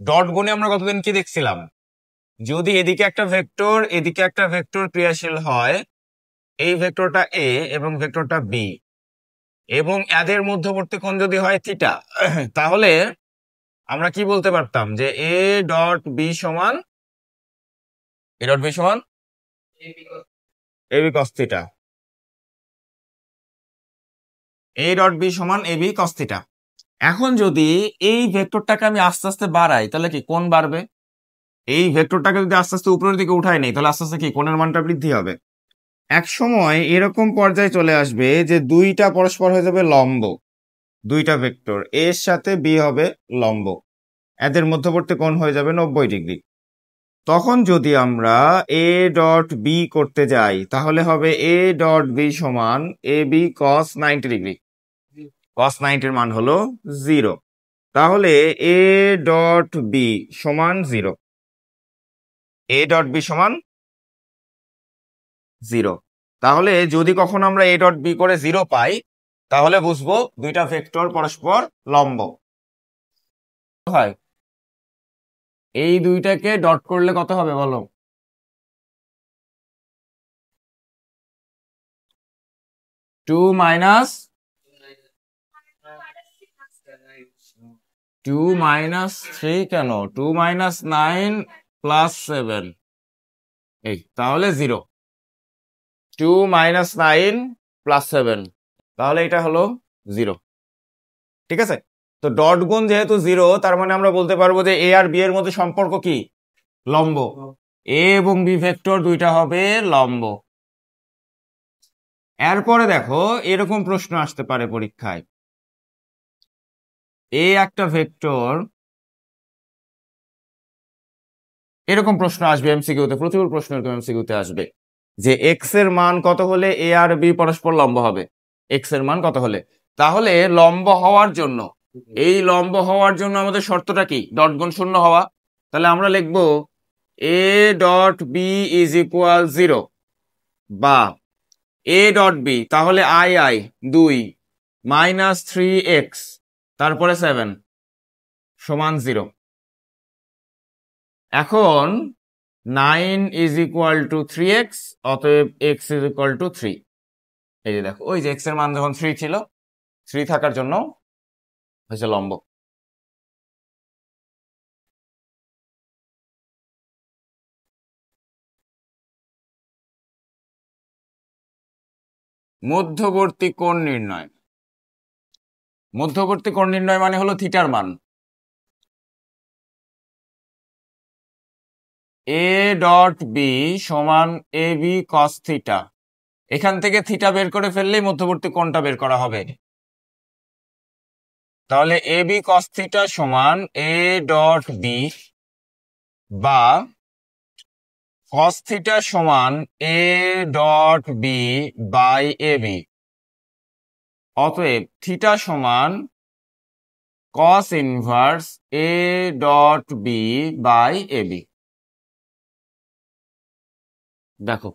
Dot গুণে আমরা কতদিন কি দেখছিলাম, যদি এদিকে একটা ভেক্টর এদিকে একটা ভেক্টর ক্রিয়াশীল হয়, এই ভেক্টরটা এ এবং ভেক্টরটা বি, এবং এদের মধ্যবর্তী কোণ যদি হয় থিটা, তাহলে আমরা কি বলতে পারতাম যে এ ডট বি সমান A B cos theta, A dot B সমান এ বি কস থিটা। এখন যদি এই ভেক্টরটাকে আমি আস্তে আস্তে বাড়াই, তাহলে কি কোণ বাড়বে। এই ভেক্টরটাকে যদি আস্তে আস্তে উপরের দিকে উঠাই নেই, তাহলে আস্তে আস্তে কি কোণের মানটা বৃদ্ধি হবে। এক সময় এরকম পর্যায়ে চলে আসবে যে দুইটা পরস্পর হয়ে যাবে লম্ব, দুইটা ভেক্টর এর সাথে বি হবে লম্ব, এদের মধ্যবর্তী কোণ হয়ে যাবে 90 ডিগ্রি। তখন যদি আমরা এ ডট বি করতে যাই, তাহলে হবে এ ডট বি সমান এ বি কস 90 ডিগ্রি। কস 90 মান হলো 0। তাহলে এ ডট বি সমান 0, এ ডট বি সমান 0। তাহলে যদি কখনো আমরা এ ডট বি করে 0 পাই, তাহলে বুঝবো দুইটা ভেক্টর পরস্পর লম্ব হয়। এই দুইটাকে ডট করলে কত হবে বলো? 2 মাইনাস 3 কেন, 2 মাইনাস 9 প্লাস 7, এই তাহলে 0। 2 মাইনাস 9 প্লাস 7, তাহলে এটা হলো 0। ঠিক আছে, তো ডট গুণ যেহেতু 0, তার মানে আমরা বলতে পারবো যে এ আর বি এর মধ্যে সম্পর্ক কি, লম্ব। এ এবং বি ভেক্টর দুইটা হবে লম্ব। এরপরে দেখো এরকম প্রশ্ন আসতে পারে পরীক্ষায়, এ একটা ভেক্টর, এরকম প্রশ্ন আসবে এমসিকিউতে, প্রচুর প্রশ্ন এরকম এমসিকিউতে আসবে যে এক্স এর মান কত হলে এ আর বি পরস্পর লম্ব হবে, এক্স এর মান কত হলে। তাহলে লম্ব হওয়ার জন্য, এই লম্ব হওয়ার জন্য আমাদের শর্তটা কি, ডট গুণ 0 হওয়া। তাহলে আমরা লিখব a dot b is equal 0, বা এ ডট বি, তাহলে আই আই 2 মাইনাস 3x তারপরে 7 সমান 0। এখন 9 ইজ ইকুয়াল টু 3x, অতএব x ইজ ইকুয়াল টু 3। এই যে দেখো, ওই যে x এর মান যখন 3 ছিল, 3 থাকার জন্য হয়েছে লম্ব। মধ্যবর্তী কোণ নির্ণয়, মধ্যবর্তী কোণ নির্ণয় মানে হলো থিটার মান। এ ডট বি সমান এ বি কস থিটা, এখান থেকে থিটা বের করে ফেললেই মধ্যবর্তী কোণটা বের করা হবে। তাহলে এ বি কস থিটা সমান এ ডট বি, বা কস থিটা সমান a dot b by a b. অতএব থিটা সমান cos inverse a dot b by a b. দেখো,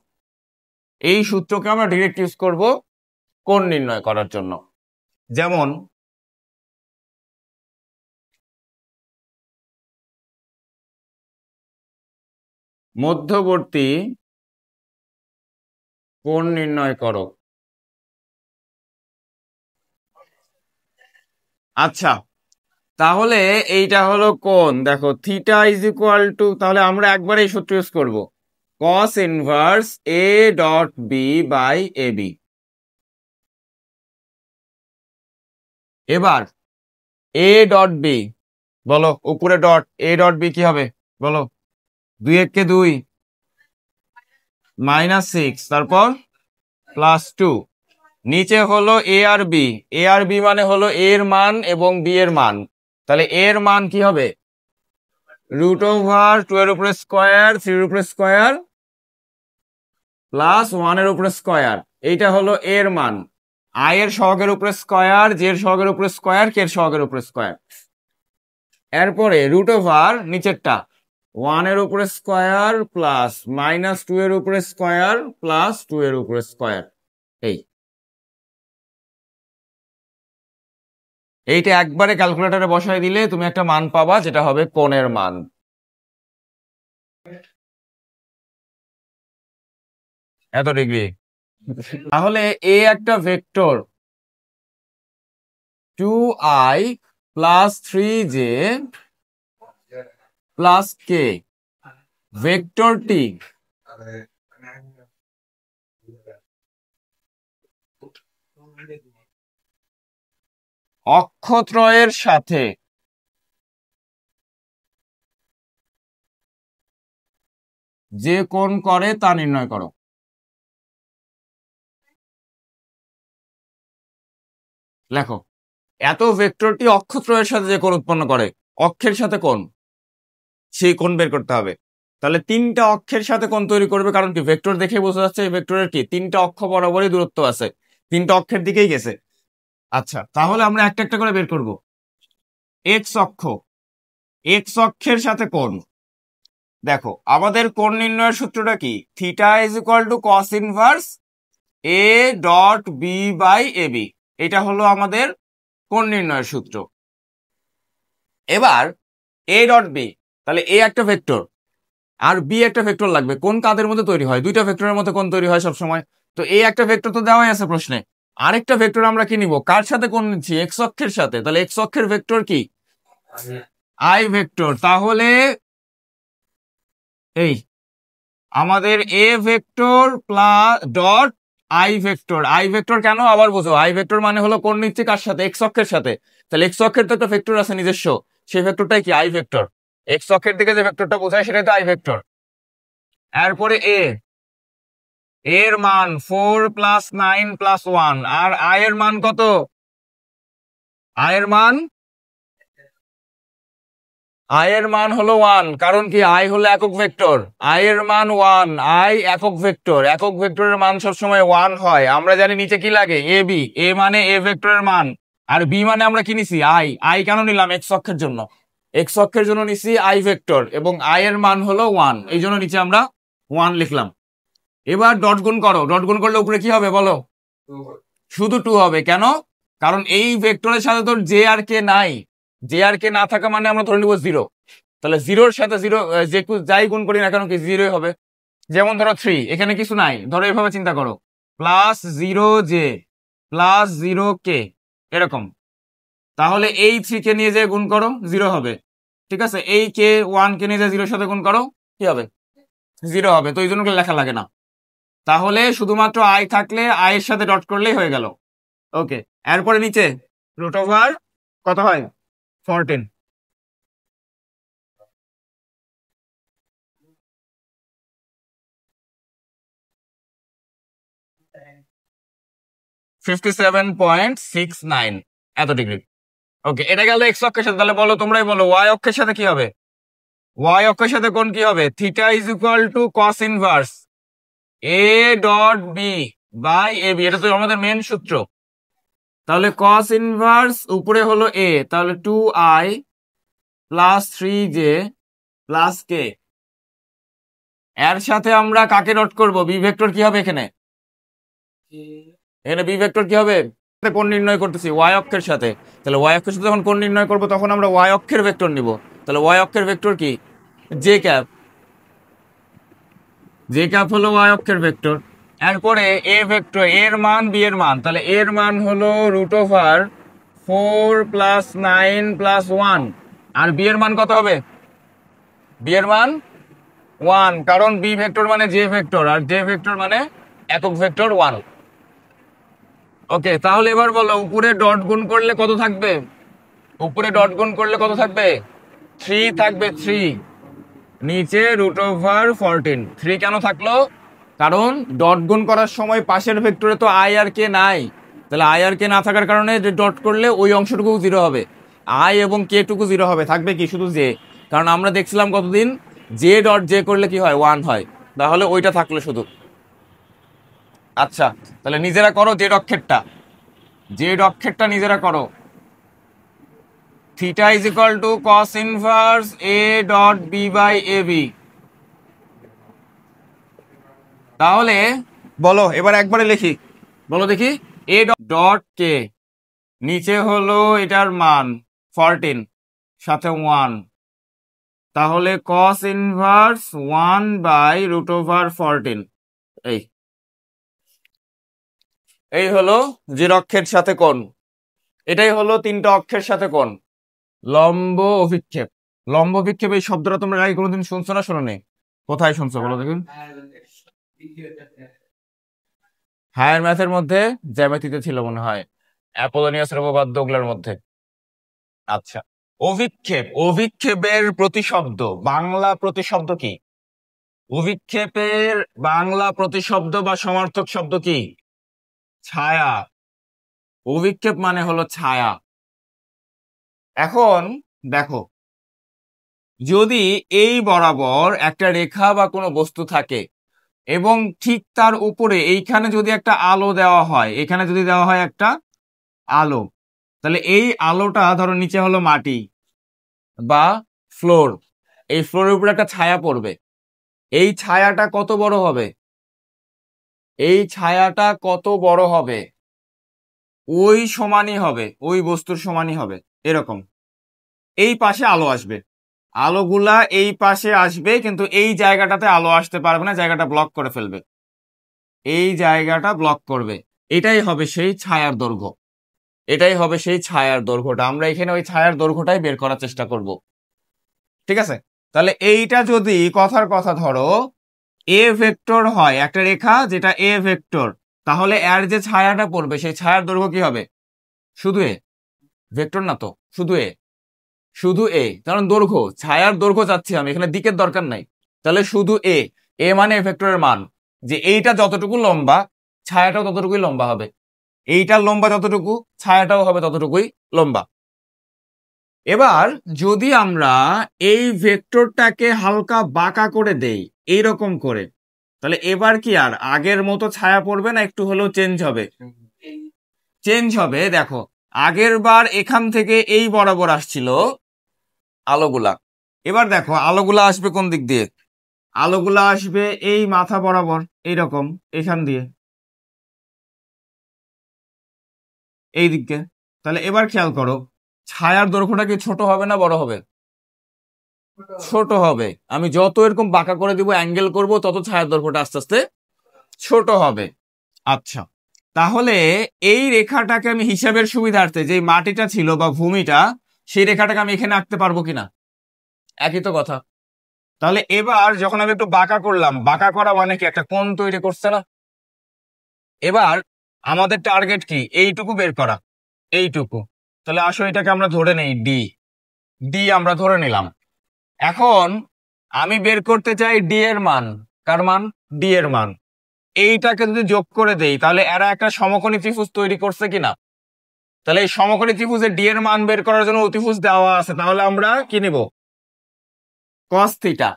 এই সূত্রকে আমরা ডিরেক্ট ইউজ করব কোণ নির্ণয় করার জন্য। যেমন মধ্যবর্তী কোণ নির্ণয় করো। আচ্ছা, তাহলে এইটা হলো কোণ, দেখো থিটা ইজ ইকুয়াল টু, তাহলে আমরা একবার এই সূত্র ইউজ করব, cos inverse a dot b by a b. এবার এ ডট বি, বলো উপরে ডট, এ ডট বি কি হবে বলো? 2 1 2 মাইনাস 6, তারপর প্লাস 2, নিচে হলো এ আর বি, এ আর বি মানে হলো এর মান এবং বি এর মান। তাহলে এর মান কি হবে, রুট ওভার 2 এর উপরে স্কোয়ার, 3 এর উপরে স্কোয়ার প্লাস 1 এর উপরে স্কোয়ার, এইটা হলো এর মান। আই এর সহগের উপরে স্কোয়ার, জে এর সহগের উপরে স্কোয়ার, কে এর সহগের উপরে স্কোয়ার। এরপরে রুট ওভার নিচেরটা 1 এর উপরে স্কোয়ার প্লাস মাইনাস 2 এর উপরে স্কোয়ার প্লাস 2 এর উপরে স্কোয়ার। এই এইটা একবারে ক্যালকুলেটরে বসাই দিলে তুমি একটা মান পাবা, যেটা হবে কোণের মান। এত ডিগ্রি। তাহলে এ একটা vector 2i plus 3j plus কে, ভেক্টরটি অক্ষত্রয়ের সাথে যে কোণ করে তা নির্ণয় করো। লেখো, এত ভেক্টরটি অক্ষত্রয়ের সাথে যে কোণ উৎপন্ন করে, অক্ষের সাথে কোণ, সেই কোণ বের করতে হবে। তাহলে তিনটা অক্ষের সাথে কোণ তৈরি করবে, কারণ কি ভেক্টর দেখে বোঝা যাচ্ছে এই ভেক্টরের কি তিনটা অক্ষ বরাবরই দূরত্ব আছে, তিনটা অক্ষের দিকেই গেছে। আচ্ছা, তাহলে আমরা একটা একটা করে বের করব। এক্স অক্ষ, এক্স অক্ষের সাথে কোণ। দেখো, আমাদের কোণ নির্ণয়ের সূত্রটা কি? Theta is equal to cos inverse a dot b by a b. এটা হলো আমাদের কোণ নির্ণয়ের সূত্র। এবার এ ডট বি, তাহলে এ একটা ভেক্টর আর বি একটা ভেক্টর লাগবে। কোন কাদের মধ্যে তৈরি হয়? দুইটা ভেক্টরের মধ্যে কোণ তৈরি হয় সবসময়। তো এ একটা ভেক্টর তো দেওয়াই আছে প্রশ্নে। আরেকটা ভেক্টর আমরা কি নিব? কার সাথে কোণ নিচ্ছি? এক্স অক্ষের সাথে। তাহলে এক্স অক্ষের ভেক্টর কি? I vector. তাহলে এই আমাদের এ vector plus dot I vector. I vector কেন আবার বোঝো, আই ভেক্টর মানে হলো কোণ নিচ্ছে কার সাথে? এক্স অক্ষের সাথে। তাহলে এক্স অক্ষের তো একটা ভেক্টর আছে নিজস্ব, সেই ভেক্টরটাই কি? I vector. এক্স অক্ষের দিকে যে ভেক্টরটা বোঝায় সেটাই তো আই ভেক্টর। এরপরে এর মান 4 প্লাস 9 প্লাস 1, আর আই এর মান কত? আই এর মান হলো 1, কারণ কি আই হলো একক ভেক্টর। আই এর মান 1, আই একক ভেক্টর, একক ভেক্টরের মান সবসময় 1 হয়। আমরা জানি নিচে কি লাগে? A B. এ মানে এ ভেক্টরের মান, আর বি মানে আমরা কি নিছি? আই। আই কেন নিলাম? এক্স অক্ষের জন্য। এক্স অক্ষের জন্য নিছি আই ভেক্টর, এবং আই এর মান হলো 1, এই জন্য নিচে আমরা 1 লিখলাম। এবার ডট গুণ করো। ডট গুণ করলে উপরে কি হবে বলো? শুধু 2 হবে। কেন? কারণ এই ভেক্টরের সাথে তোর জে আর কে নাই। জে আর কে না থাকা মানে আমরা ধরে নিব 0। তাহলে জিরোর সাথে জিরো যে যাই গুণ করি না কেন কি 0 হবে। যেমন ধরো 3, এখানে কিছু নাই, ধরো এভাবে চিন্তা করো, প্লাস 0j প্লাস 0k এরকম। তাহলে এই 3 কে নিয়ে যে গুণ করো 0 হবে। ঠিক আছে, এই কে 1 কে নিয়ে যে 0 সাথে গুণ করো কি হবে? 0 হবে। তো এই জন্য লেখা লাগে না। তাহলে শুধুমাত্র আই থাকলে আই এর সাথে ডট করলেই হয়ে গেল। ওকে, এরপরে নিচে রুট ওভার কত হয়? 14। 57.69 এত ডিগ্রি। ওকে, এটা গেল এক্স অক্ষের সাথে। তাহলে বলো, তোমরাই বলো, ওয়াই অক্ষের সাথে কি হবে? ওয়াই অক্ষের সাথে কোণ কি হবে? Theta is equal to cos inverse a dot b by a b. এটা তো আমাদের মেন সূত্র। তাহলে কস ইনভার্স উপরে হলো এ, তাহলে 2i প্লাস 3j প্লাস কে। এর সাথে আমরা কাকে ডট করব? বি ভেক্টর কি হবে এখানে? এখানে বি ভেক্টর কি হবে? কোণ নির্ণয় করতেছি ওয়াই অক্ষের সাথে। তাহলে ওয়াই অক্ষের সাথে যখন কোণ নির্ণয় করব তখন আমরা ওয়াই অক্ষের ভেক্টর নিব। তাহলে ওয়াই অক্ষের ভেক্টর কি? J cap. জে ক্যাপ হলো ওয়াই অক্ষের ভেক্টর। এরপরে এ ভেক্টর, এর মান বি এর মান, তাহলে এর মান হলো রুট ওভার 4 প্লাস 9 প্লাস 1, আর বি এর মান কত হবে? বি এর মান 1, কারণ বি ভেক্টর মানে জে ভেক্টর, আর জে ভেক্টর মানে একক ভেক্টর 1। ওকে, তাহলে এবার বলো, উপরে ডট গুণ করলে কত থাকবে? উপরে ডট গুণ করলে কত থাকবে? 3 থাকবে। 3 নিচে রুট ওভার 14। 3 কেন থাকলো? কারণ ডট গুণ করার সময় পাশের ভেক্টরে তো আই আর কে নাই। তাহলে আই আর কে না থাকার কারণে যে ডট করলে ওই অংশটুকু 0 হবে, আই এবং কে টুকু 0 হবে, থাকবে কি? শুধু জে। কারণ আমরা দেখছিলাম কতদিন, জে ডট জে করলে কি হয়? 1 হয়। তাহলে ওইটা থাকলো শুধু। আচ্ছা, তাহলে নিজেরা করো জেড অক্ষেরটা। জেড অক্ষেরটা নিজেরা করো। Theta is equal to cos inverse a dot b by a b. তাহলে বলো, এবার একবারে লিখি, বলো দেখি, এ ডট কে নিচে হলো এটার মান 14 সাথে 1, তাহলে cos ইনভার্স 1/√14। এই এই হলো অক্ষের সাথে কোণ, এটাই হলো 3টা অক্ষের সাথে কোণ। লম্ব অভিক্ষেপ। লম্ব অভিক্ষেপ এই শব্দটা তোমরা আগে কোনোদিন শুনছো না শোনো নি? কোথায় শুনছো বলো দেখুন? হায়ার ম্যাথের মধ্যে, জ্যামিতিতে ছিল মনে হয়, অ্যাপোলোনিয়াসের উপপাদ্য ওগুলোর মধ্যে। আচ্ছা, অভিক্ষেপ, অভিক্ষেপের প্রতিশব্দ, বাংলা প্রতিশব্দ কি? অভিক্ষেপের বাংলা প্রতিশব্দ বা সমার্থক শব্দ কি? ছায়া। অভিক্ষেপ মানে হলো ছায়া। এখন দেখো, যদি এই বরাবর একটা রেখা বা কোনো বস্তু থাকে এবং ঠিক তার উপরে এইখানে যদি একটা আলো দেওয়া হয়, এখানে যদি দেওয়া হয় একটা আলো, তাহলে এই আলোটা ধরো নিচে হলো মাটি বা ফ্লোর, এই ফ্লোরের উপরে একটা ছায়া পড়বে। এই ছায়াটা কত বড় হবে? এই ছায়াটা কত বড় হবে? ওই সমানই হবে, ওই বস্তুর সমানই হবে। এরকম এই পাশে আলো আসবে, আলোগুলা এই পাশে আসবে, কিন্তু এই জায়গাটাতে আলো আসতে পারবে না, জায়গাটা ব্লক করে ফেলবে, এই জায়গাটা ব্লক করবে। এটাই হবে সেই ছায়ার দৈর্ঘ্য, এটাই হবে সেই ছায়ার দৈর্ঘ্যটা। আমরা এখানে ওই ছায়ার দৈর্ঘ্যটাই বের করার চেষ্টা করব। ঠিক আছে, তাহলে এইটা যদি কথার কথা ধরো এ ভেক্টর হয়, একটা রেখা যেটা এ ভেক্টর, তাহলে এর যে ছায়াটা পড়বে সেই ছায়ার দৈর্ঘ্য কি হবে? শুধু এ, ভেক্টর না তো, শুধু এ, শুধু এ, কারণ দৈর্ঘ্য, ছায়ার দৈর্ঘ্য চাচ্ছি আমি, এখানে দিকের দরকার নাই। তাহলে শুধু এ, এ মানে এ ভেক্টরের মান, যে এইটা যতটুকু লম্বা ছায়াটাও ততটুকুই লম্বা হবে, এইটার লম্বা যতটুকু ছায়াটাও হবে ততটুকুই লম্বা। এবার যদি আমরা এই ভেক্টরটাকে হালকা বাঁকা করে দেই এইরকম করে, তাহলে এবার কি আর আগের মতো ছায়া পড়বে না একটু হলেও চেঞ্জ হবে? চেঞ্জ হবে। দেখো, আগের বার এখান থেকে এই বরাবর আসছিল আলোগুলা, এবার দেখো আলোগুলা আসবে কোন দিক দিয়ে? আলোগুলা আসবে এই মাথা বরাবর, এইরকম এখান দিয়ে এই দিকে। তাহলে এবার খেয়াল করো, ছায়ার দৈর্ঘ্যটা কি ছোট হবে না বড় হবে? ছোট হবে। আমি যত এরকম বাঁকা করে দিব, অ্যাঙ্গেল করব, তত ছায়ার দৈর্ঘ্যটা আস্তে আস্তে ছোট হবে। আচ্ছা, তাহলে এই রেখাটাকে আমি হিসাবের সুবিধার্থে, যে মাটিটা ছিল বা ভূমিটা, সেই রেখাটাকে আমি এখানে আঁকতে পারবো কিনা? একই তো কথা। তাহলে এবার যখন আমি একটু বাঁকা করলাম, বাঁকা করা মানে কি একটা কোণ তৈরি করছে না? এবার আমাদের টার্গেট কি? এইটুকু বের করা, এইটুকু। তাহলে আসো এটাকে আমরা ধরে নেই ডি, ডি আমরা ধরে নিলাম। এখন আমি বের করতে চাই ডি এর মান। কার মান? ডি এর মান। এইটাকে যদি যোগ করে দেই, তাহলে এরা একটা সমকোণী ত্রিভুজ তৈরি করছে কিনা? তাহলে এই সমকোণী ত্রিভুজের ডি এর মান বের করার জন্য অতিভুজ দেওয়া আছে, তাহলে আমরা কি নিব? কস থিটা।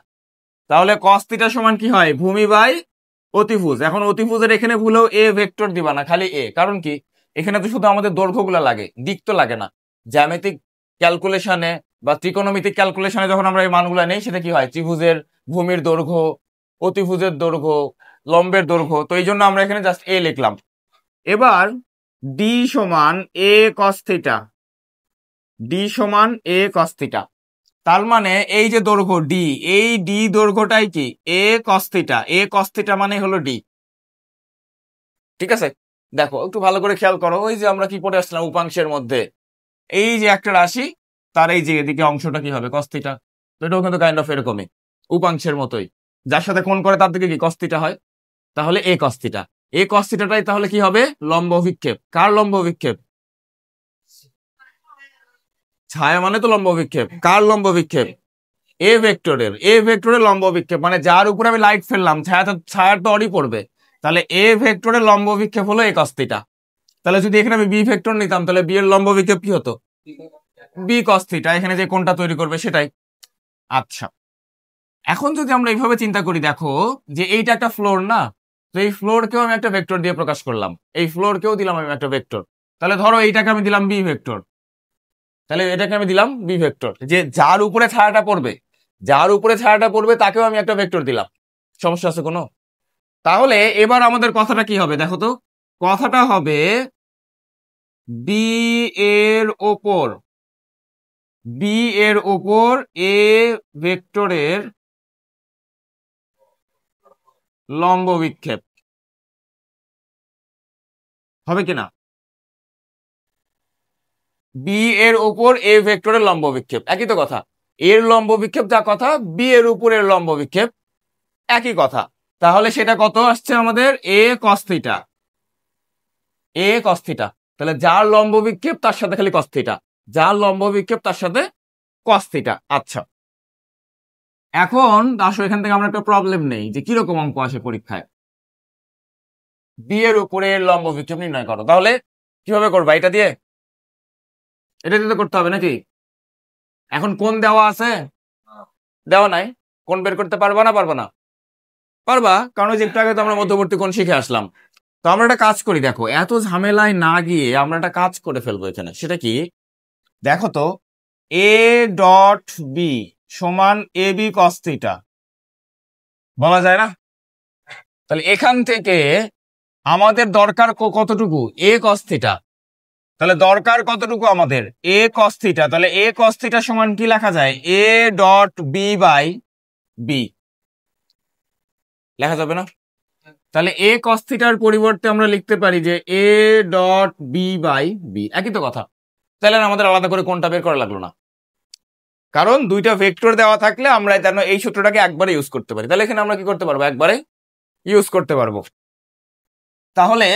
তাহলে কস থিটা সমান কি হয়? ভূমি বাই অতিভুজ। এখন অতিভুজের এখানে ভুলেও এ ভেক্টর দিবা না, খালি এ। কারণ কি? এখানে তো শুধু আমাদের দৈর্ঘ্যগুলো লাগে, দিক তো লাগে না। জ্যামিতিক ক্যালকুলেশনে বা ত্রিকোণমিতিক ক্যালকুলেশনে যখন আমরা এই মানগুলো নেই, সেটা কি হয়? ত্রিভুজের ভূমির দৈর্ঘ্য, অতিভুজের দৈর্ঘ্য, লম্বের দৈর্ঘ্য। তো এই জন্য আমরা এখানে জাস্ট এ লিখলাম। এবার ডি সমান এ কস থিটা, ডি সমান এ কস থিটা। তার মানে এই যে দৈর্ঘ্য ডি, এই ডি দৈর্ঘ্যটাই কি? এ কস থিটা। এ কস থিটা মানে হলো ডি। ঠিক আছে, দেখো একটু ভালো করে খেয়াল করো, ওই যে আমরা কি পড়ে আসলাম উপাংশের মধ্যে, এই যে একটা রাশি, তার এই যে এদিকে অংশটা কি হবে? Cos theta. তো এটাও কিন্তু কাইন্ড অফ এরকমই, উপাংশের মতোই, যার সাথে কোণ করে তার দিকে কি কস থিটা হয়। তাহলে এ কস থিটা, এ কস থিটাটাই তাহলে কি হবে? লম্ব অভিক্ষেপ। কার লম্ব অভিক্ষেপ? ছায়া মানে তো লম্ব অভিক্ষেপ। কার লম্ব অভিক্ষেপ? এ ভেক্টরের। এ ভেক্টরের লম্ব অভিক্ষেপ মানে যার উপরে আমি লাইট ফেললাম, ছায়ার তো অরই পড়বে। তাহলে এ ভেক্টরের লম্ব অভিক্ষেপ হলো এ কস থিটা। তাহলে যদি এখানে আমি বি ভেক্টর নিতাম, তাহলে বি এর লম্ব অভিক্ষেপ কি হতো? B cos theta. এখানে যে কোণটা তৈরি করবে সেটাই। আচ্ছা, এখন যদি আমরা এইভাবে চিন্তা করি, দেখো যে এইটা একটা ফ্লোর না, তো এই ফ্লোরকেও আমি একটা ভেক্টর দিয়ে প্রকাশ করলাম, এই ফ্লোরকেও দিলাম আমি একটা ভেক্টর। তাহলে ধরো এইটাকে আমি দিলাম বি ভেক্টর, তাহলে এটাকে আমি দিলাম বি ভেক্টর। যে যার উপরে ছায়াটা পড়বে, যার উপরে ছায়াটা পড়বে তাকেও আমি একটা ভেক্টর দিলাম। সমস্যা আছে কোনো? তাহলে এবার আমাদের কথাটা কি হবে দেখো তো? কথাটা হবে বি এর ওপর এ ভেক্টরের লম্ব বিক্ষেপ হবে কিনা? বি এর উপর এ ভেক্টরের লম্ব বিক্ষেপ একই তো কথা, এর লম্ব বিক্ষেপ যা কথা, বি এর উপরের লম্ব বিক্ষেপ একই কথা। তাহলে সেটা কত আসছে আমাদের? A cos theta. তাহলে যার লম্ব বিক্ষেপ তার সাথে খালি কস থিটা, যার লম্ব বিক্ষেপ তার সাথে কস থিটা। আচ্ছা, এখন আসলে এখান থেকে আমরা একটা প্রবলেম নেই যে কিরকম অঙ্ক আসে পরীক্ষায়। বি এর উপরে লম্ব বিক্ষেপ নির্ণয় করো। তাহলে কিভাবে করবা? এটা দিয়ে করতে হবে নাকি? এখন কোন দেওয়া আছে? দেওয়া নাই। কোন বের করতে পারবা না? পারবা, কারণ ওই যে একটু আগে তো আমরা মধ্যবর্তী কোণ শিখে আসলাম। তো আমরা একটা কাজ করি, দেখো এত ঝামেলায় না গিয়ে আমরা একটা কাজ করে ফেলবো এখানে। সেটা কি দেখো তো, এ ডট বি সমান এ বি কস থিটা বলা যায় না? তাহলে এখান থেকে আমাদের দরকার কতটুকু? A cos theta. তাহলে দরকার কতটুকু আমাদের? A cos theta. তাহলে এ কস থিটা সমান কি লেখা যায়? A dot b by b লেখা যাবে না? তাহলে এ কস থিটার পরিবর্তে আমরা লিখতে পারি যে a dot b by b, একই তো কথা। তাহলে আমাদের আলাদা করে কোনটা বের করা লাগলো না, কারণ দুইটা ভেক্টর দেওয়া থাকলে আমরা এই সূত্রটাকে একবারে ইউজ করতে পারি। তাহলে এখানে আমরা কি করতে পারবো? একবারে ইউজ করতে পারবো। তাহলে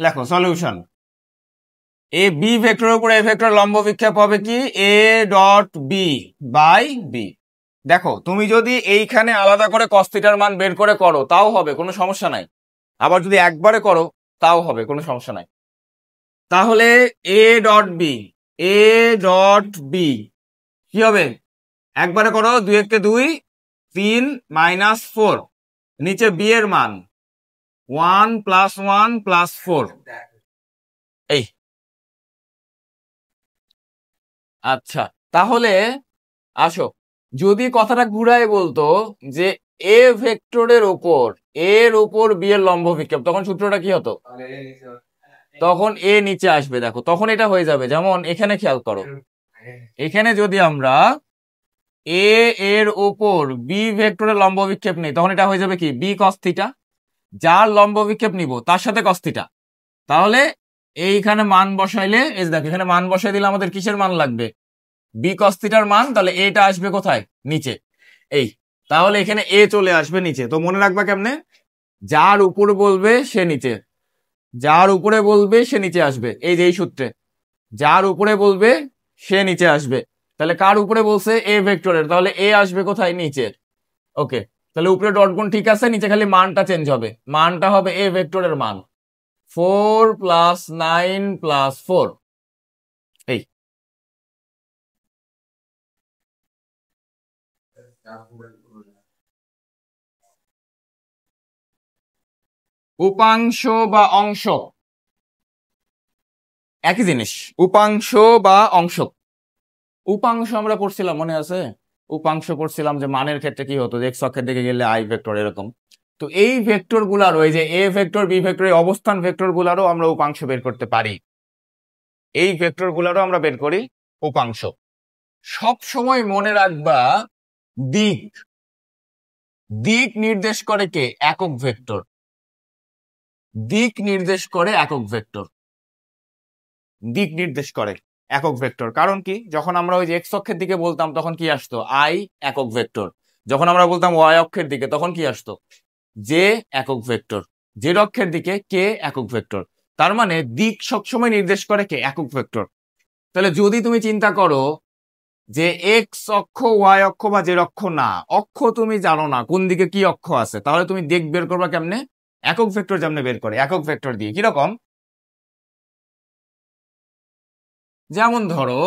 লেখো সলিউশন। এ বি ভেক্টরের উপরে এ ভেক্টর লম্ব বিক্ষেপ হবে কি? A dot b by b. দেখো তুমি যদি এইখানে আলাদা করে কস থিটার মান বের করে করো তাও হবে, কোনো সমস্যা নাই। আবার যদি একবারে করো তাও হবে, কোনো সমস্যা নাই। তাহলে এ ডট বি কি হবে? একবারে করো, 2 × 2 3 - 4, নিচে বি এর মান 1 + 1 + 4। এই আচ্ছা, তাহলে আসো, যদি কথাটা ঘুরায় বলতো যে এ ভেক্টরের ওপর বি এর লম্ব বিক্ষেপ, তখন সূত্রটা কি হতো? তখন এ নিচে আসবে। দেখো তখন এটা হয়ে যাবে, যেমন এখানে খেয়াল করো, এখানে যদি আমরা এ এর ওপর বি ভেক্টরের লম্ব বিক্ষেপ নেই, তখন এটা হয়ে যাবে কি? B cos theta. যার লম্ব বিক্ষেপ নিব তার সাথে কস থিটা। তাহলে এইখানে মান বসাইলে, এই দেখো এখানে মান বসাই দিলে আমাদের কিসের মান লাগবে? বি কস থিটার মান। তাহলে এটা আসবে কোথায়? নিচে। এই তাহলে এখানে এ চলে আসবে নিচে। তো মনে রাখবা কেমনে? যার উপরে বলবে সে নিচে, যার উপরে বলবে সে নিচে আসবে। এই যে এই সূত্রে যার উপরে বলবে সে নিচে আসবে। তাহলে কার উপরে বলছে? এ ভেক্টরের, তাহলে এ আসবে কোথায়? নিচে। ওকে, তাহলে উপরে ডট গুণ ঠিক আছে, নিচে খালি মানটা চেঞ্জ হবে। মানটা হবে এ ভেক্টরের মান 4 + 9 + 4। এই উপাংশ বা অংশ একই জিনিস। উপাংশ বা অংশ, উপাংশ আমরা পড়ছিলাম মনে আছে? উপাংশ পড়ছিলাম যে মানের ক্ষেত্রে কি হতো, যে এক্স অক্ষের দিকে গেলে আই ভেক্টর এরকম। তো এই ভেক্টর গুলারও, এই যে এ ভেক্টর বি ভেক্টরের অবস্থান ভেক্টর গুলারও আমরা উপাংশ বের করতে পারি। এই ভেক্টর গুলারও আমরা বের করি উপাংশ। সব সময় মনে রাখবা, দিক নির্দেশ করে কে? একক ভেক্টর। দিক নির্দেশ করে একক ভেক্টর। কারণ কি? যখন আমরা ওই যে এক্স অক্ষের দিকে বলতাম তখন কি আসতো? আই একক ভেক্টর। যখন আমরা বলতাম ওয়াই অক্ষের দিকে তখন কি আসতো? জে একক ভেক্টর। জেড অক্ষের দিকে কে একক ভেক্টর। তার মানে দিক সবসময় নির্দেশ করে কে? একক ভেক্টর। তাহলে যদি তুমি চিন্তা করো যে এক্স অক্ষ, ওয়াই অক্ষ বা জেড অক্ষ না, অক্ষ তুমি জানো না কোন দিকে কি অক্ষ আছে, তাহলে তুমি দিক বের করবা কেমনে? একক ভেক্টর যেমনে বের করে, একক ভেক্টর দিয়ে। কিরকম? যেমন ধরো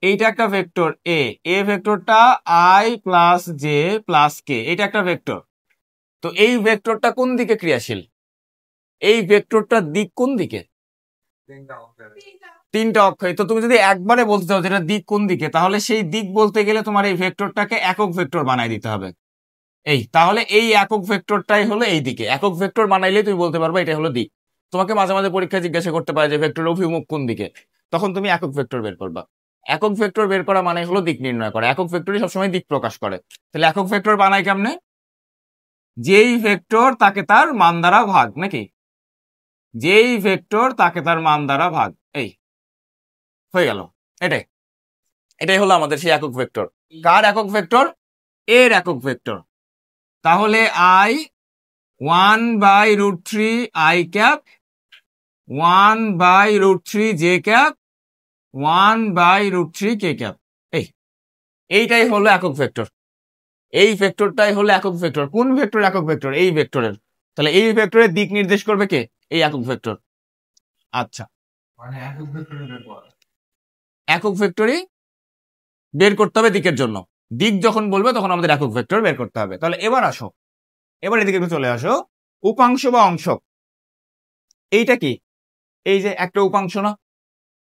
এইটা একটা ভেক্টর এ ভেক্টরটা I plus J plus K, এটা একটা ভেক্টর। তো এই ভেক্টরটা কোন দিকে ক্রিয়াশীল? এই ভেক্টরটার দিক কোন দিকে? তিনটা অক্ষয়। তো তুমি যদি একবারে বলতে চাও যেটা দিক কোন দিকে, তাহলে সেই দিক বলতে গেলে তোমার এই ভেক্টরটাকে একক ভেক্টর বানাই দিতে হবে। এই তাহলে এই একক ভেক্টরটাই হলো এই দিকে, একক ভেক্টর বানাইলে তুমি বলতে পারবে এটা হলো দিক। তোমাকে মাঝে মাঝে পরীক্ষায় জিজ্ঞাসা করতে পারে যে ভেক্টরের অভিমুখ কোন দিকে, তখন তুমি একক ভেক্টর বের করবা। একক ভেক্টর বের করা মানে হলো দিক নির্ণয় করা। একক ভেক্টরই সবসময় দিক প্রকাশ করে। তাহলে একক ভেক্টর বানাই কেমনে? যেই ভেক্টর তাকে তার মান দ্বারা ভাগ, নাকি যেই ভেক্টর তাকে তার মান দ্বারা ভাগ, এই হয়ে গেল। এটাই এটাই হলো আমাদের সেই একক ভেক্টর। কার একক ভেক্টর? এর একক ভেক্টর। তাহলে I 1/√3 I cap, 1/√3 J cap, 1/√3 K cap. এইটাই হলো একক ভেক্টর। এই ভেক্টরটাই হলো একক ভেক্টর। কোন ভেক্টর একক ভেক্টর? এই ভেক্টরের। তাহলে এই ভেক্টরের দিক নির্দেশ করবে কে? এই একক ভেক্টর। আচ্ছা, মানে একক ভেক্টরই বের করতে হবে দিকের জন্য। দিক যখন বলবে তখন আমাদের একক ভেক্টর বের করতে হবে। তাহলে এবার আসো, এবার এদিকে একটু চলে আসো। উপাংশ বা অংশক, এইটা কি? এই যে একটা উপাংশ না,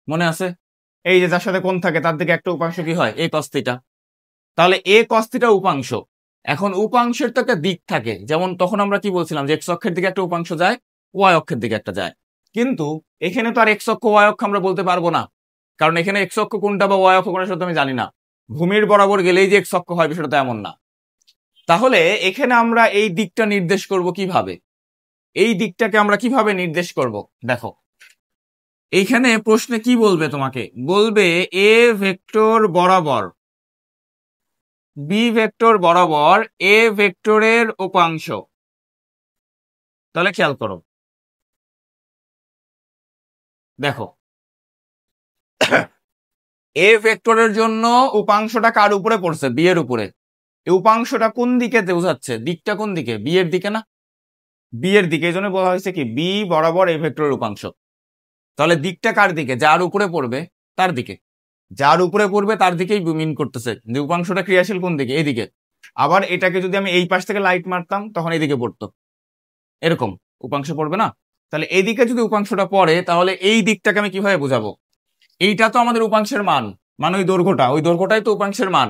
মনে আছে? এই যে যার সাথে কোণ থাকে তার দিকে একটা উপাংশ কি হয়? এ cos θ। তাহলে এ cos θ উপাংশ। এখন উপাংশের তো একটা দিক থাকে, যেমন তখন আমরা কি বলছিলাম যে এক্স অক্ষের দিকে একটা উপাংশ যায়, ওয়াই অক্ষের দিকে একটা যায়। কিন্তু এখানে তো আর এক্স অক্ষ ওয়াই অক্ষ আমরা বলতে পারবো না, কারণ এখানে এক্স অক্ষ কোনটা বা ওয়াই অক্ষ কোনটা সেটা আমি জানি না। ভূমির বরাবর গেলেই যে এক্স অক্ষ হয় বিষয়টা তো এমন না। তাহলে এখানে আমরা এই দিকটা নির্দেশ করব কিভাবে? এই দিকটাকে আমরা কিভাবে নির্দেশ করব? দেখো, এইখানে প্রশ্নে কি বলবে? তোমাকে বলবে এ ভেক্টর বরাবর বি ভেক্টর বরাবর এ ভেক্টরের উপাংশ। তাহলে খেয়াল করো, দেখো এ ভেক্টরের জন্য উপাংশটা কার উপরে পড়ছে? বি এর উপরে। এই উপাংশটা কোন দিকে বোঝাচ্ছে? দিকটা কোন দিকে? বি এর দিকে না? বি এর দিকে। এই জন্য বলা হয়েছে কি বি বরাবর এ ভেক্টরের উপাংশ। তাহলে দিকটা কার দিকে? যার উপরে পড়বে তার দিকে। যার উপরে পড়বে তার দিকেই মিন করতেছে যে উপাংশটা ক্রিয়াশীল কোন দিকে? এইদিকে। আবার এটাকে যদি আমি এই পাশ থেকে লাইট মারতাম তখন এইদিকে পড়তো, এরকম উপাংশ পড়বে না? তাহলে এইদিকে যদি উপাংশটা পড়ে তাহলে এই দিকটাকে আমি কিভাবে বোঝাবো? এইটা তো আমাদের উপাংশের মান, মানে ওই দৈর্ঘ্যটাই তো উপাংশের মান,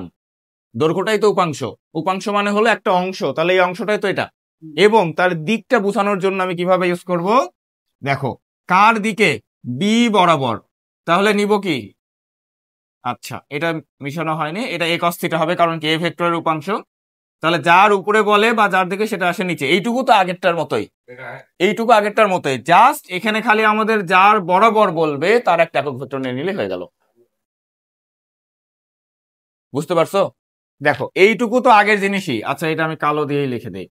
দৈর্ঘ্যটাই তো উপাংশ। উপাংশ মানে হলো একটা অংশ, তাহলে এই অংশটাই তো এটা। এবং তার দিকটা বোঝানোর জন্য আমি কিভাবে ইউজ করব? দেখো, কার দিকে? বি বরাবর। তাহলে নিব কি? আচ্ছা, এটা মিশানো হয়নি, এটা এ cos θ হবে, কারণ কি এ ভেক্টরের উপাংশ। তাহলে যার উপরে বলে বা যার দিকে সেটা আসে নিচে। এইটুকু তো আগেরটার মতোই, এইটুকু আগেরটার মতোই, জাস্ট এখানে খালি আমাদের যার বরাবর বলবে তার একটা একক ভেক্টর নিয়ে নিলে হয়ে গেল। বুঝতে পারছো? দেখো এইটুকু তো আগের জিনিসই। আচ্ছা, এটা আমি কালো দিয়েই লিখে দিই।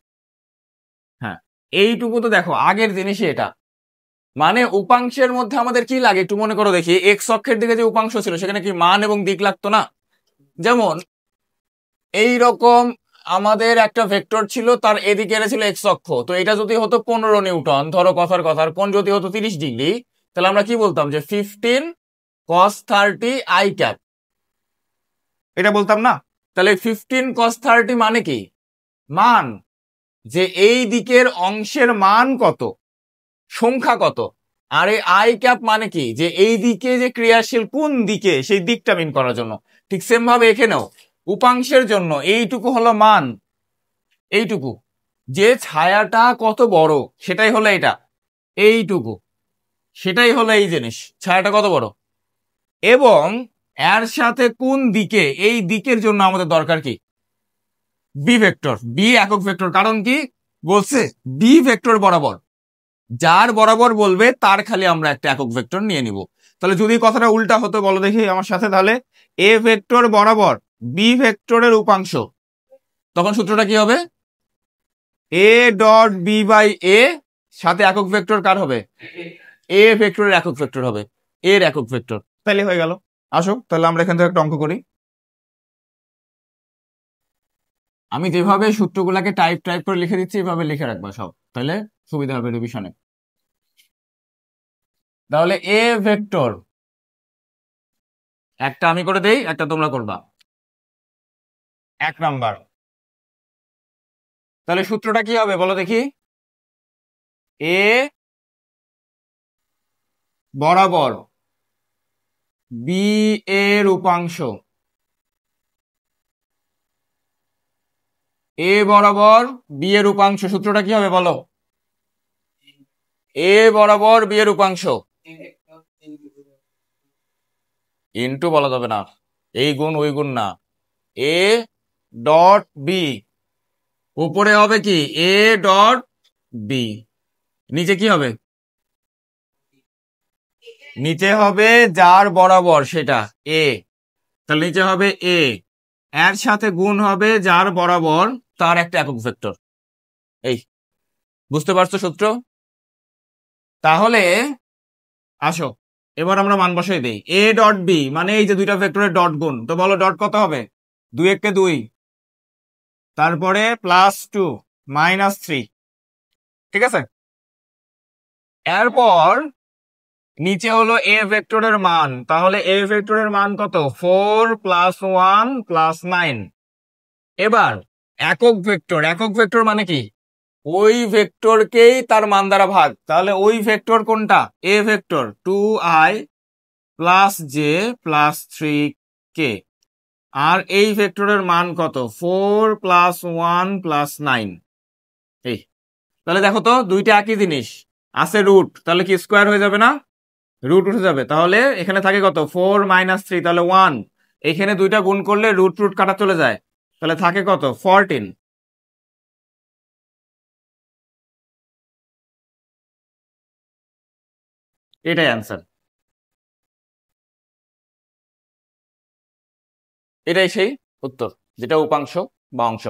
হ্যাঁ, এইটুকু তো দেখো আগের জিনিসই এটা। মানে উপাংশের মধ্যে আমাদের কি লাগে একটু মনে করো দেখি। এক্স অক্ষের দিকে যে উপাংশ ছিল সেখানে কি মান এবং দিক লাগতো না? যেমন এই রকম আমাদের একটা ভেক্টর ছিল, তার এদিকে ছিল এক্স অক্ষ। তো এটা যদি হতো 15 নিউটন, ধরো কথার কোণ যদি হতো 30 ডিগ্রি, তাহলে আমরা কি বলতাম? যে 15 cos 30 আই ক্যাপ, এটা বলতাম না? তাহলে 15 cos 30 মানে কি? মান, যে এই দিকের অংশের মান কত, সংখ্যা কত। আর এই আই ক্যাপ মানে কি? যে এই দিকে যে ক্রিয়াশীল কোন দিকে সেই দিকটা মিন করার জন্য। ঠিক সেম ভাবে এখানেও উপাংশের জন্য এইটুকু হলো মান, এইটুকু যে ছায়াটা কত বড় সেটাই হলো এটা, এইটুকু সেটাই হলো এই জিনিস, ছায়াটা কত বড়। এবং এর সাথে কোন দিকে, এই দিকের জন্য আমাদের দরকার কি? B vector. বি একক ভেক্টর, কারণ কি বলছে? বি ভেক্টর বরাবর যার বরাবর বলবে তার খালি আমরা একটা একক ভেক্টর নিয়ে নিব। তাহলে যদি কথাটা উল্টা হতো বলো দেখি আমার সাথে, তাহলে এ ভেক্টর বরাবর বি ভেক্টরের উপাংশ, তখন সূত্রটা কি হবে? এ ডট বি বাই এ সাথে একক ভেক্টর কার হবে? এ ভেক্টরের একক ভেক্টর হবে, এর একক ভেক্টর। তাহলে হয়ে গেল। আসো তাহলে আমরা এখান থেকে একটা অঙ্ক করি। আমি যেভাবে সূত্রগুলোকে টাইপ করে লিখে দিচ্ছি এইভাবে লিখে রাখবা সব, তাহলে সুবিধা হবে রিভিশনে। তাহলে এ ভেক্টর একটা আমি করে দেই, একটা তোমরা করবা। 1 নাম্বার, তাহলে সূত্রটা কি হবে বলো দেখি? এ বরাবর বি এর উপাংশ, এ বরাবর বি এর উপাংশ, সূত্রটা কি হবে বলো? এ বরাবর বি এর উপাংশ ইনটু বলা যাবে না, এই গুণ ওই গুণ না, এ ডট বি উপরে হবে কি এ ডট বি, নিচে কি হবে, নিচে হবে যার বরাবর সেটা এ, তাহলে নিচে হবে এ, এর সাথে গুণ হবে যার বরাবর তার একটা একক ভেক্টর। এই বুঝতে পারছো সূত্র? তাহলে আসো এবার আমরা মান বসাই দেই, এ ডট বি মানে এই যে দুইটা ভেক্টরের ডট গুণ, তো বলো ডট কত হবে, 2 1 কে 2, তারপরে +2 -3, ঠিক আছে। এরপর নিচে হলো এ ভেক্টরের মান, তাহলে এ ভেক্টরের মান কত, 4 + 1 + 9। এবার একক ভেক্টর, একক ভেক্টর মানে কি, ওই ভেক্টরকেই তার মান দ্বারা ভাগ, তাহলে ওই ভেক্টর কোনটা, এ ভেক্টর 2i + j + 3k, আর এই ভেক্টরের মান কত, 4 + 1 + 9। এই তাহলে দেখো তো দুইটা একই জিনিস, আছে রুট, তাহলে কি স্কোয়ার হয়ে যাবে না, রুট উঠে যাবে, তাহলে এখানে থাকে কত 4 - 3, তাহলে 1, এখানে দুইটা গুণ করলে রুট রুট কাটা চলে যায়, তাহলে থাকে কত 14। এটাই অ্যান্সার, এটাই সেই উত্তর যেটা উপাংশ বা অংশ।